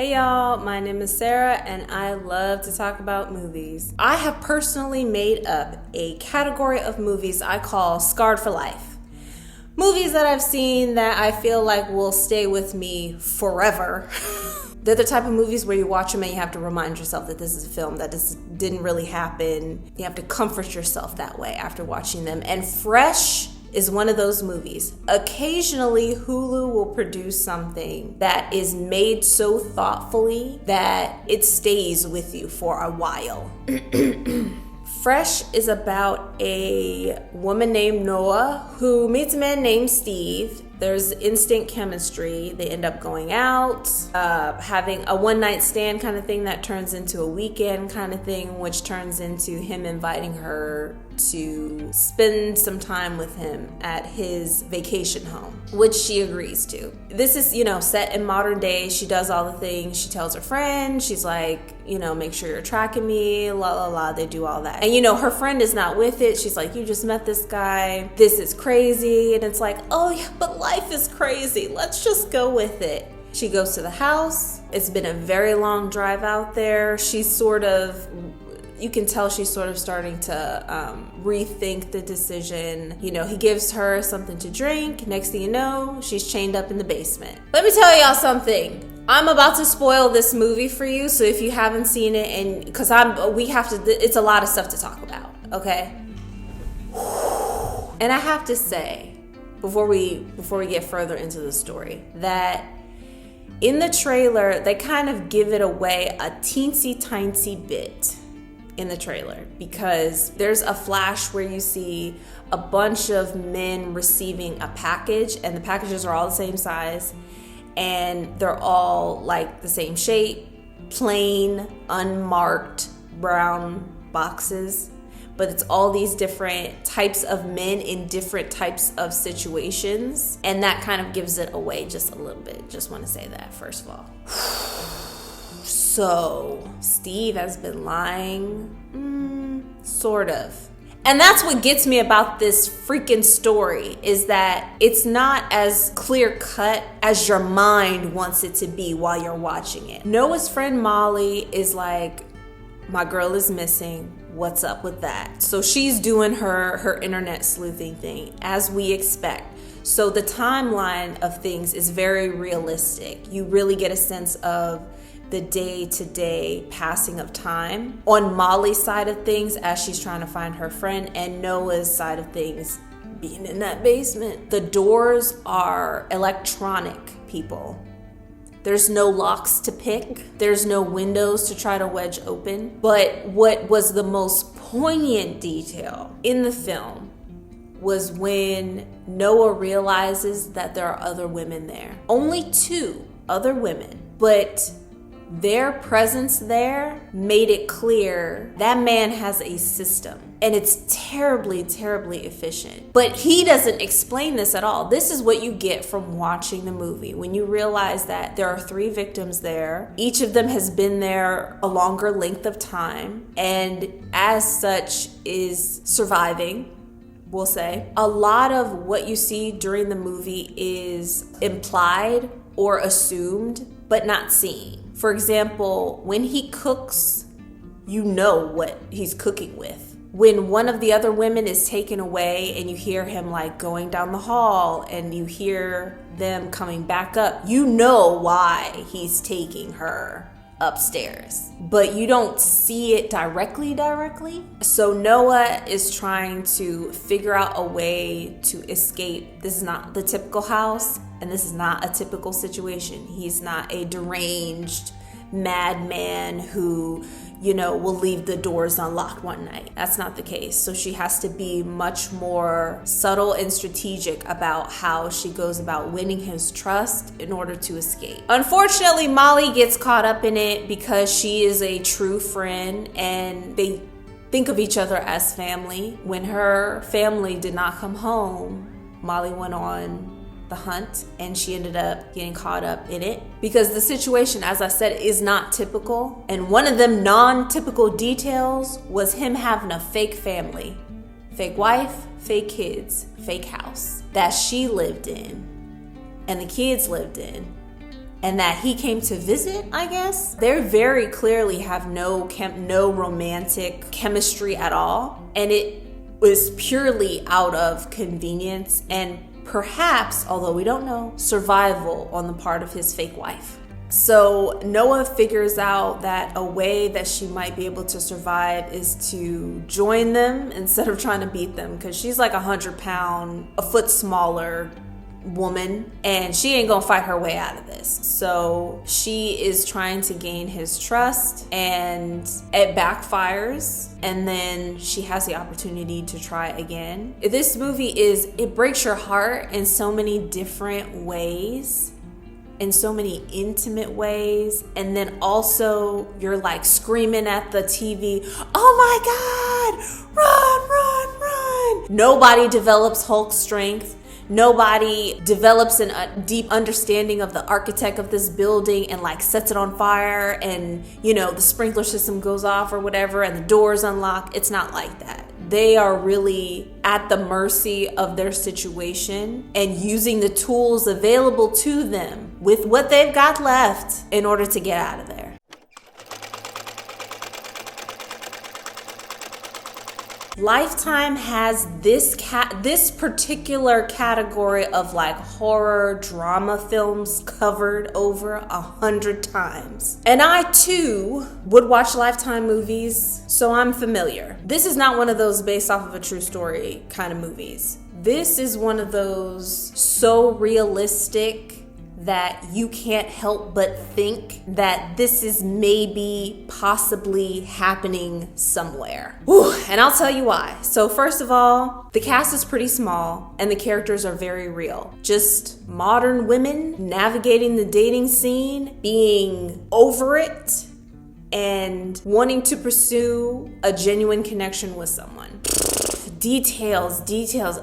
Hey y'all, my name is Sarah and I love to talk about movies. I have personally made up a category of movies I call Scarred for Life. Movies that I've seen that I feel like will stay with me forever. They're the type of movies where you watch them and you have to remind yourself that this is a film, that this didn't really happen. You have to comfort yourself that way after watching them. And Fresh is one of those movies. Occasionally, Hulu will produce something that is made so thoughtfully that it stays with you for a while. Fresh is about a woman named Noah who meets a man named Steve. There's instant chemistry. They end up going out, having a one-night stand kind of thing that turns into a weekend kind of thing, which turns into him inviting her to spend some time with him at his vacation home, which she agrees to. This is, set in modern day. She does all the things. She tells her friend, she's like, make sure you're tracking me, la la la. They do all that. And her friend is not with it. She's like, you just met this guy. This is crazy. And it's like, oh yeah, but life is crazy. Let's just go with it. She goes to the house. It's been a very long drive out there. You can tell she's sort of starting to rethink the decision. He gives her something to drink. Next thing you know, she's chained up in the basement. Let me tell y'all something. I'm about to spoil this movie for you, so if you haven't seen it, and because it's a lot of stuff to talk about, okay? And I have to say, before we get further into the story, that in the trailer they kind of give it away a teensy tiny bit in the trailer, because there's a flash where you see a bunch of men receiving a package, and the packages are all the same size, and they're all like the same shape, plain, unmarked brown boxes, but it's all these different types of men in different types of situations, and that kind of gives it away just a little bit. Just want to say that first of all. So, Steve has been lying, sort of. And that's what gets me about this freaking story, is that it's not as clear cut as your mind wants it to be while you're watching it. Noah's friend Mollie is like, my girl is missing. What's up with that? So she's doing her internet sleuthing thing, as we expect. So the timeline of things is very realistic. You really get a sense of the day-to-day passing of time on Mollie's side of things as she's trying to find her friend, and Noah's side of things being in that basement. The doors are electronic, people. There's no locks to pick. There's no windows to try to wedge open. But what was the most poignant detail in the film was when Noah realizes that there are other women there. Only 2 other women, but their presence there made it clear that man has a system, and it's terribly, terribly efficient. But he doesn't explain this at all. This is what you get from watching the movie. When you realize that there are 3 victims there, each of them has been there a longer length of time, and as such is surviving, we'll say. A lot of what you see during the movie is implied or assumed, but not seen. For example, when he cooks, you know what he's cooking with. When one of the other women is taken away and you hear him like going down the hall and you hear them coming back up, you know why he's taking her upstairs, but you don't see it directly. So Noah is trying to figure out a way to escape. This is not the typical house, and this is not a typical situation. He's not a deranged madman who, will leave the doors unlocked one night. That's not the case. So she has to be much more subtle and strategic about how she goes about winning his trust in order to escape. Unfortunately, Mollie gets caught up in it because she is a true friend and they think of each other as family. When her family did not come home, Mollie went on the hunt, and she ended up getting caught up in it because the situation, as I said, is not typical. And one of them non-typical details was him having a fake family, fake wife, fake kids, fake house that she lived in and the kids lived in. and that he came to visit, I guess. They very clearly have no romantic chemistry at all, and it was purely out of convenience and perhaps, although we don't know, survival on the part of his fake wife. So Noah figures out that a way that she might be able to survive is to join them instead of trying to beat them, because she's like 100-pound, a foot smaller woman, and she ain't gonna fight her way out of this. So she is trying to gain his trust, and it backfires, and then she has the opportunity to try again. This movie it breaks your heart in so many different ways, in so many intimate ways, and then also you're like screaming at the TV, oh my God, run, run, run. Nobody develops Hulk strength. Nobody develops a deep understanding of the architect of this building and like sets it on fire, and the sprinkler system goes off or whatever and the doors unlock. It's not like that. They are really at the mercy of their situation and using the tools available to them with what they've got left in order to get out of there. Lifetime has this particular category of like horror drama films covered over 100 times. And I too would watch Lifetime movies, so I'm familiar. This is not one of those based off of a true story kind of movies. This is one of those so realistic that you can't help but think that this is maybe possibly happening somewhere. Whew, and I'll tell you why. So first of all, the cast is pretty small and the characters are very real. Just modern women navigating the dating scene, being over it, and wanting to pursue a genuine connection with someone. Details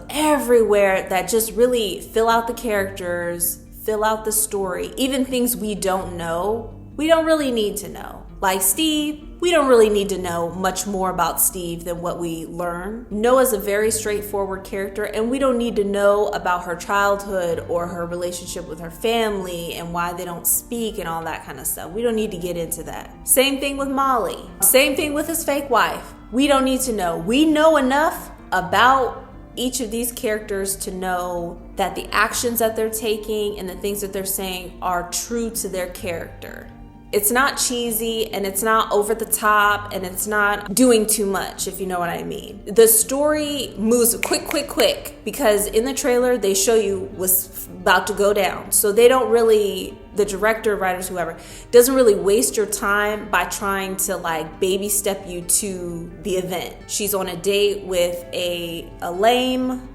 everywhere that just really fill out the characters, fill out the story. Even things we don't know, we don't really need to know. Like Steve, we don't really need to know much more about Steve than what we learn. Noah's a very straightforward character, and we don't need to know about her childhood or her relationship with her family and why they don't speak and all that kind of stuff. We don't need to get into that. Same thing with Mollie. Same thing with his fake wife. We don't need to know. We know enough about each of these characters to know that the actions that they're taking and the things that they're saying are true to their character. It's not cheesy, and it's not over the top, and it's not doing too much, if you know what I mean. The story moves quick, because in the trailer, they show you what's about to go down. So they don't really, the director, writers, whoever, doesn't really waste your time by trying to like baby step you to the event. She's on a date with a lame.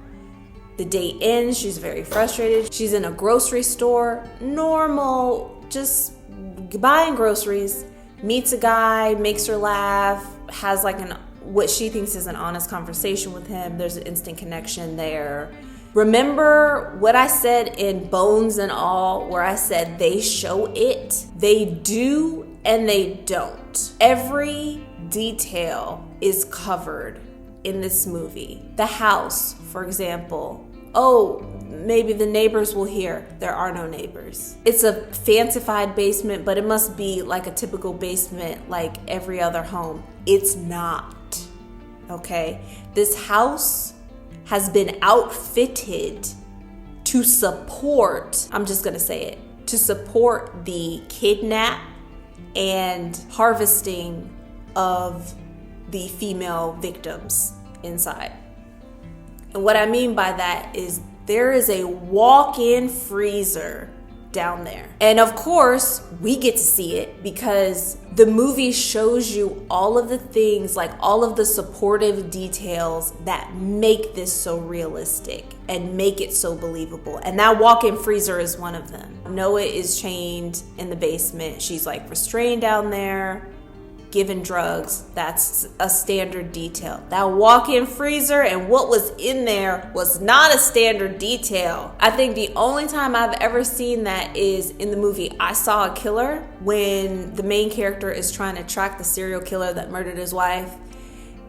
The date ends, she's very frustrated. She's in a grocery store, normal, just buying groceries, meets a guy, makes her laugh, has like what she thinks is an honest conversation with him. There's an instant connection there. Remember what I said in Bones and All, where I said they show it, they do, and they don't. Every detail is covered in this movie. The house, for example. Oh, maybe the neighbors will hear. There are no neighbors. It's a fancified basement, but it must be like a typical basement like every other home. It's not. Okay? This house has been outfitted to support, I'm just gonna say it, to support the kidnap and harvesting of the female victims inside. And what I mean by that is there is a walk-in freezer down there. And of course, we get to see it because the movie shows you all of the things, like all of the supportive details that make this so realistic and make it so believable. And that walk-in freezer is one of them. Noah is chained in the basement. She's like restrained down there, given drugs. That's a standard detail. That walk-in freezer and what was in there was not a standard detail. I think the only time I've ever seen that is in the movie I Saw a Killer, when the main character is trying to track the serial killer that murdered his wife,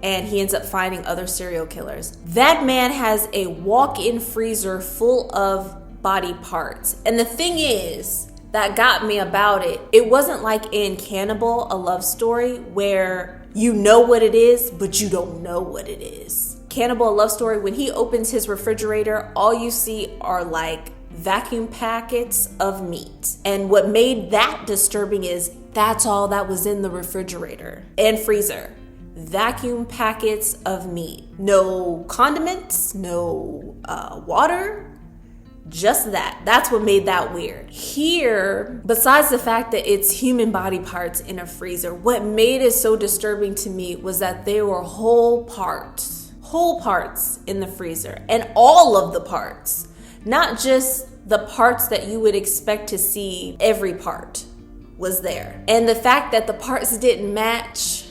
and he ends up finding other serial killers. That man has a walk-in freezer full of body parts. And the thing is, that got me about it, it wasn't like in Cannibal, A Love Story, where you know what it is, but you don't know what it is. Cannibal, A Love Story, when he opens his refrigerator, all you see are like vacuum packets of meat. And what made that disturbing is that's all that was in the refrigerator and freezer. Vacuum packets of meat. No condiments, no water, just that. That's what made that weird. Here, besides the fact that it's human body parts in a freezer, what made it so disturbing to me was that they were whole parts in the freezer, and all of the parts, not just the parts that you would expect to see. Every part was there. And the fact that the parts didn't match,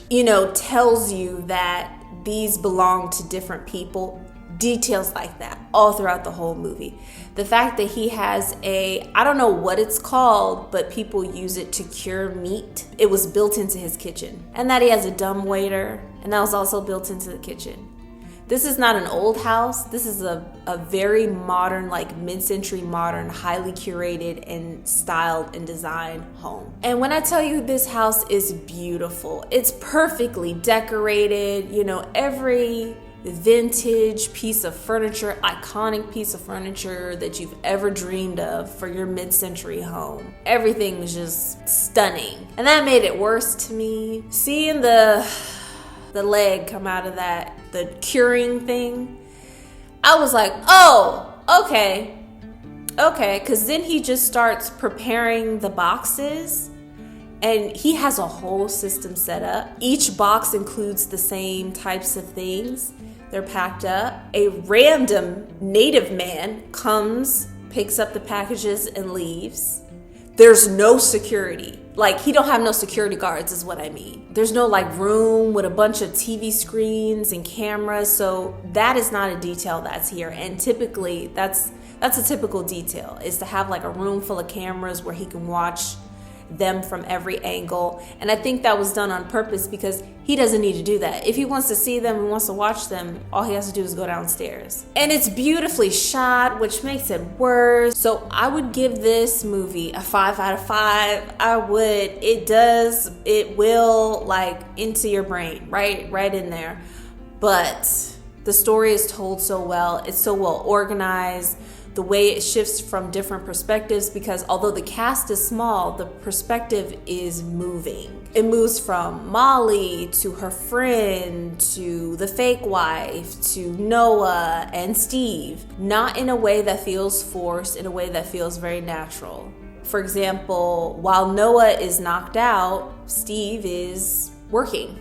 tells you that these belong to different people. Details like that all throughout the whole movie. The fact that he has I don't know what it's called, but people use it to cure meat. It was built into his kitchen. And that he has a dumbwaiter, and that was also built into the kitchen. This is not an old house. This is a very modern, like mid-century modern, highly curated and styled and designed home. And when I tell you this house is beautiful, it's perfectly decorated. Every vintage piece of furniture, iconic piece of furniture that you've ever dreamed of for your mid-century home. Everything was just stunning. And that made it worse to me. Seeing the leg come out of the curing thing, I was like, oh, okay. Because then he just starts preparing the boxes, and he has a whole system set up. Each box includes the same types of things. They're packed up. A random native man comes, picks up the packages, and leaves. There's no security. Like, he don't have no security guards is what I mean. There's no room with a bunch of TV screens and cameras. So that is not a detail that's here. And typically that's a typical detail, is to have a room full of cameras where he can watch them from every angle. And I think that was done on purpose because he doesn't need to do that. If he wants to see them and wants to watch them, all he has to do is go downstairs. And it's beautifully shot, which makes it worse. So I would give this movie a 5 out of 5. I would. It will into your brain, right in there. But the story is told so well. It's so well organized. The way it shifts from different perspectives, because although the cast is small, the perspective is moving. It moves from Mollie to her friend to the fake wife to Noah and Steve, not in a way that feels forced, in a way that feels very natural. For example, while Noah is knocked out, Steve is working.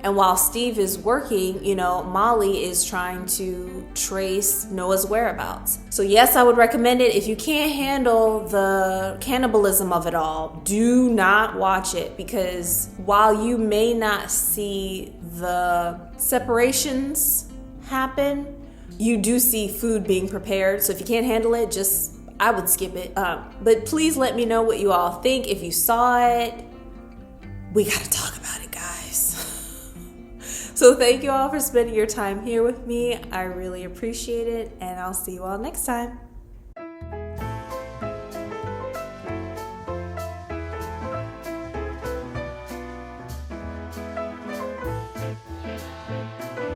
And while Steve is working, Mollie is trying to trace Noah's whereabouts. So yes, I would recommend it. If you can't handle the cannibalism of it all, do not watch it, because while you may not see the separations happen, you do see food being prepared. So if you can't handle it, I would skip it. But please let me know what you all think. If you saw it, we gotta talk about it, guys. So thank you all for spending your time here with me. I really appreciate it, and I'll see you all next time.